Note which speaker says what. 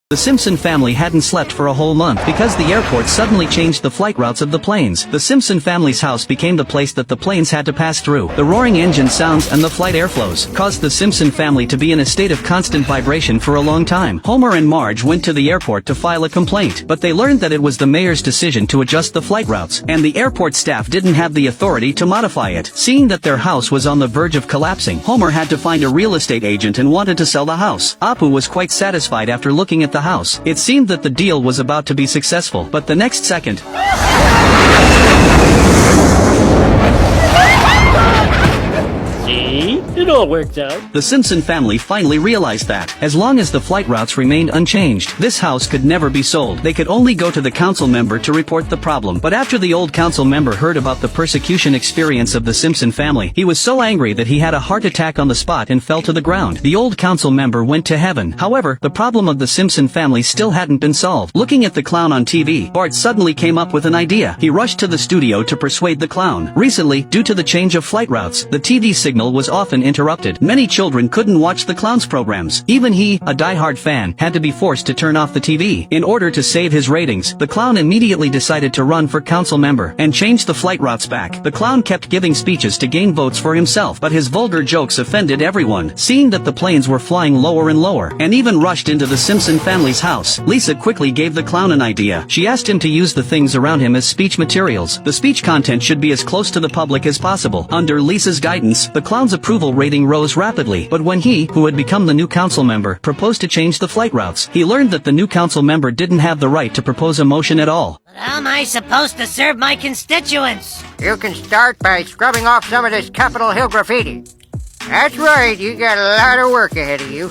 Speaker 1: The Simpson family hadn't slept for a whole month because the airport suddenly changed the flight routes of the planes. The Simpson family's house became the place that the planes had to pass through. The roaring engine sounds and the flight airflows caused the Simpson family to be in a state of constant vibration for a long time. Homer and Marge went to the airport to file a complaint, but they learned that it was the mayor's decision to adjust the flight routes, and the airport staff didn't have the authority to modify it. Seeing that their house was on the verge of collapsing, Homer had to find a real estate agent and wanted to sell the house. Apu was quite satisfied after looking at the house. It seemed that the deal was about to be successful, but the next second,
Speaker 2: See? It all worked out.
Speaker 1: the Simpson family finally realized that, as long as the flight routes remained unchanged, this house could never be sold. They could only go to the council member to report the problem. But after the old council member heard about the persecution experience of the Simpson family, he was so angry that he had a heart attack on the spot and fell to the ground. The old council member went to heaven. However, the problem of the Simpson family still hadn't been solved. Looking at the clown on TV, Bart suddenly came up with an idea. He rushed to the studio to persuade the clown. Recently, due to the change of flight routes, the TV signal was often interrupted. Many children couldn't watch the clown's programs. Even he, a die-hard fan, had to be forced to turn off the TV. In order to save his ratings, the clown immediately decided to run for council member and change the flight routes back. The clown kept giving speeches to gain votes for himself, but his vulgar jokes offended everyone. Seeing that the planes were flying lower and lower, and even rushed into the Simpson family's house, Lisa quickly gave the clown an idea. She asked him to use the things around him as speech materials. The speech content should be as close to the public as possible. Under Lisa's guidance, the clown's approval rating rose rapidly, but when he, who had become the new council member, proposed to change the flight routes, he learned that the new council member didn't have the right to propose a motion at all.
Speaker 3: But how am I supposed to serve my constituents?
Speaker 4: You can start by scrubbing off some of this Capitol Hill graffiti. That's right, you got a lot of work ahead of you.